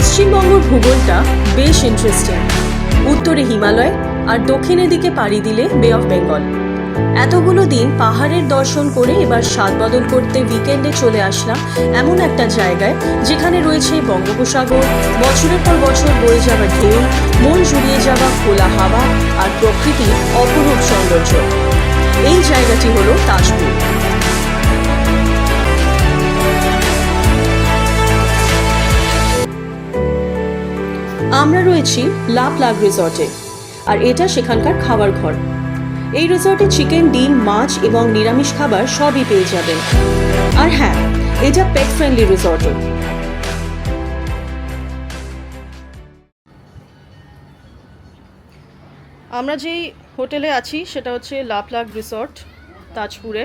পশ্চিমবঙ্গের ভূগোলটা বেশ ইন্টারেস্টিং। উত্তরে হিমালয় আর দক্ষিণের দিকে পাড়ি দিলে বে অফ বেঙ্গল। এতগুলো দিন পাহাড়ের দর্শন করে এবার স্বাদ বদল করতে উইকেন্ডে চলে আসলাম এমন একটা জায়গায় যেখানে রয়েছে বঙ্গোপসাগর, বছরের পর বছর বয়ে যাওয়া ঢেউ, মন জুড়িয়ে যাওয়া খোলা হাওয়া আর প্রকৃতির অপরূপ সৌন্দর্য। এই জায়গাটি হলো তাজপুর। আমরা রয়েছি লাভ রিসর্টে, আর এটা সেখানকার খাবার ঘর। এই রিসর্টে চিকেন, ডিম, মাছ এবং নিরামিষ খাবার সবই পেয়ে যাবেন। আর হ্যাঁ, এটা পেট ফ্রেন্ডলি রিসর্টও। আমরা যেই হোটেলে আছি সেটা হচ্ছে লাভ রিসর্ট তাজপুরে,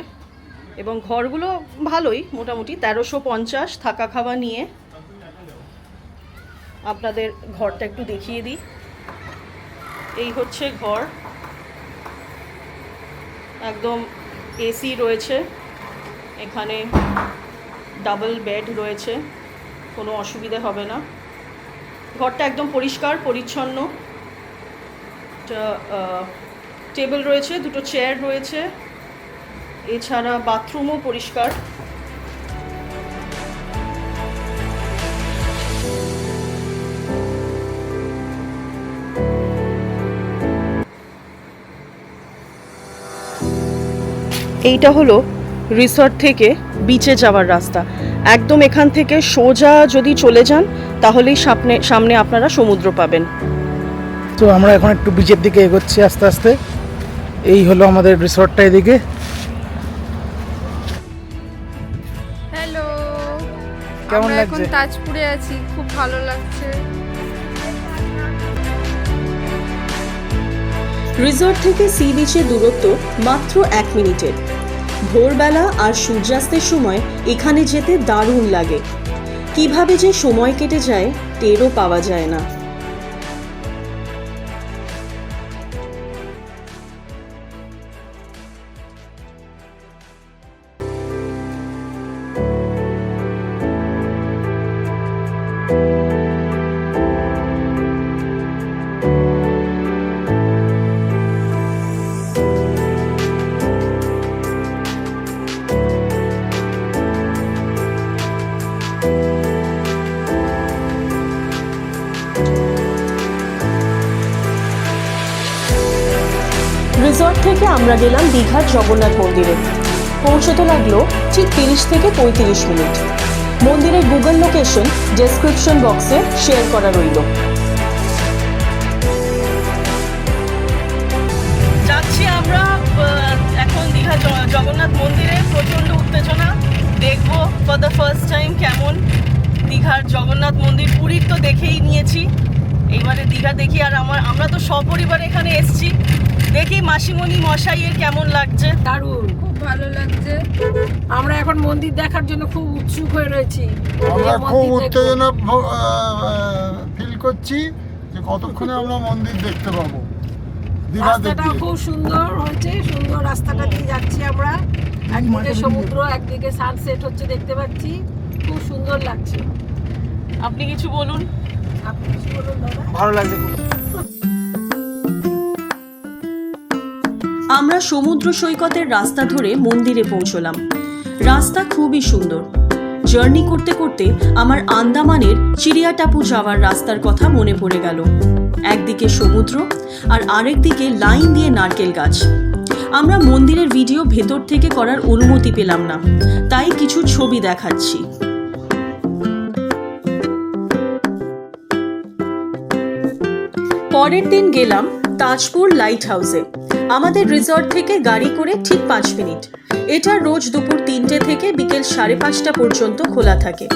এবং ঘরগুলো ভালোই, মোটামুটি 1350 থাকা খাওয়া নিয়ে। আপনাদের ঘরটা একটু দেখিয়ে দিই। এই হচ্ছে ঘর, একদম এসি রয়েছে, এখানে ডাবল বেড রয়েছে, কোনো অসুবিধে হবে না। ঘরটা একদম পরিষ্কার পরিচ্ছন্ন, টেবিল রয়েছে, দুটো চেয়ার রয়েছে, এছাড়া বাথরুমও পরিষ্কার। এইটা হলো রিসর্ট থেকে বিচে যাওয়ার রাস্তা। একদম এখান থেকে সোজা যদি চলে যান তাহলেই সামনে আপনারা সমুদ্র পাবেন। তো আমরা এখন একটু বিচের দিকে এগোচ্ছি আস্তে আস্তে। এই হলো আমাদের রিসর্টটা এদিকে। হ্যালো, কেমন আমরা এখন লাগছে? তাজপুরে আছি, খুব ভালো লাগছে। রিসর্ট থেকে সি বিচের দূরত্ব মাত্র 1 মিনিটের। ভোরবেলা আর সূর্যাস্তের সময় এখানে যেতে দারুণ লাগে। কিভাবে যে সময় কেটে যায় টেরও পাওয়া যায় না। রিসর্ট থেকে আমরা গেলাম দীঘার জগন্নাথ মন্দিরে। পৌঁছতে লাগলো ঠিক 30 থেকে 35 মিনিট। মন্দিরের গুগল লোকেশন ডেসক্রিপশন বক্সে শেয়ার করা রইল। যাচ্ছি আমরা এখন দীঘা জগন্নাথ মন্দিরে। প্রচণ্ড উত্তেজনা, দেখবো ফর দ্য ফার্স্ট টাইম কেমন দীঘার জগন্নাথ মন্দির। পুরীর তো দেখেই নিয়েছি, এইবারে দীঘা দেখি। আর আমরা তো সপরিবার এখানে এসছি, দেখি মাসিমণি মশাইয়ের কেমন লাগছে। দারুণ, খুব ভালো লাগছে। আমরা এখন মন্দির দেখার জন্য খুব উৎসুক হয়ে রয়েছি। আমরা খুব উত্তেজনা ফিল করছি যে কতক্ষণে আমরা মন্দির দেখতে পাবো। রাস্তাটাও খুব সুন্দর হয়েছে, সুন্দর রাস্তাটা দিয়ে যাচ্ছি আমরা। একদিকে সমুদ্র, একদিকে সানসেট হচ্ছে দেখতে পাচ্ছি, খুব সুন্দর লাগছে। আপনি কিছু বলুন। আপনি কিছু বলুন দাদা। ভালো লাগছে খুব। আমরা সমুদ্র সৈকতের রাস্তা ধরে মন্দিরে পৌঁছলাম। রাস্তা খুবই সুন্দর। জার্নি করতে করতে আমার আন্দামানের চিড়িয়াটাপু যাওয়ার রাস্তার কথা মনে পড়ে গেল। একদিকে সমুদ্র আর আরেক দিকে লাইন দিয়ে নারকেল গাছ। আমরা মন্দিরের ভিডিও ভেতর থেকে করার অনুমতি পেলাম না, তাই কিছু ছবি দেখাচ্ছি। পরের দিন গেলাম তাজপুর লাইট হাউসে। আমাদের রিসর্ট থেকে গাড়ি করে ঠিক 5 মিনিট। এটা রোজ দুপুর 3টে থেকে বিকেল 5:30 পর্যন্ত খোলা থাকে।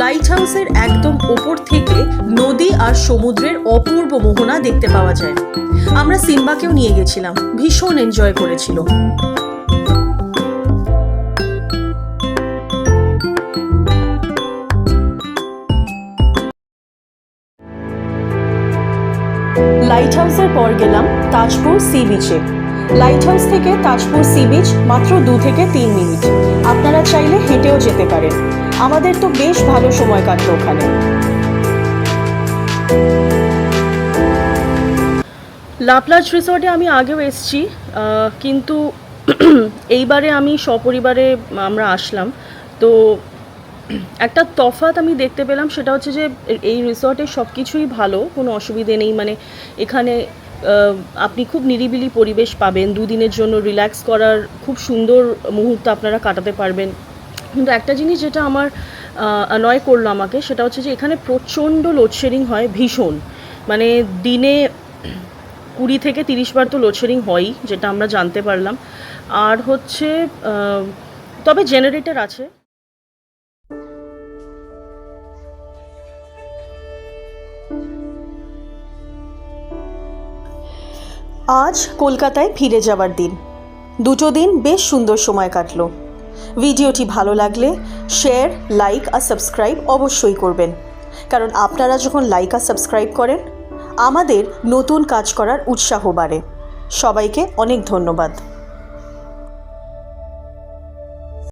লাইট হাউসের একদম ওপর থেকে নদী আর সমুদ্রের অপূর্ব মোহনা দেখতে পাওয়া যায়। আমরা সিম্বাকেও নিয়ে গেছিলাম, ভীষণ এনজয় করেছিল। লাইট হাউসের পর গেলাম তাজপুর সি বিচে। লাইট হাউস থেকে তাজপুর সি বিচ মাত্র 2 থেকে 3 মিনিট। আপনারা চাইলে হেঁটেও যেতে পারেন। আমাদের তো বেশ ভালো সময় কাটলো ওখানে। লাপ্লাজ রিসর্টে আমি আগেও এসেছি, কিন্তু এইবারে আমি সপরিবারে আমরা আসলাম। তো একটা তফাৎ আমি দেখতে পেলাম, সেটা হচ্ছে যে এই রিসর্টে সব কিছুই ভালো, কোনো অসুবিধে নেই। মানে এখানে আপনি খুব নিরিবিলি পরিবেশ পাবেন, দুদিনের জন্য রিল্যাক্স করার খুব সুন্দর মুহূর্ত আপনারা কাটাতে পারবেন। কিন্তু একটা জিনিস যেটা আমার অ্যানয় করলো আমাকে, সেটা হচ্ছে যে এখানে প্রচণ্ড লোডশেডিং হয়, ভীষণ। মানে দিনে 20 থেকে 30 বার তো লোডশেডিং হয়ই, যেটা আমরা জানতে পারলাম। আর হচ্ছে তবে জেনারেটর আছে। আজ কলকাতায় ফিরে যাওয়ার দিন। দুটো দিন বেশ সুন্দর সময় কাটলো। ভিডিওটি ভালো লাগলে শেয়ার, লাইক আর সাবস্ক্রাইব অবশ্যই করবেন, কারণ আপনারা যখন লাইক আর সাবস্ক্রাইব করেন আমাদের নতুন কাজ করার উৎসাহ বাড়ে। সবাইকে অনেক ধন্যবাদ।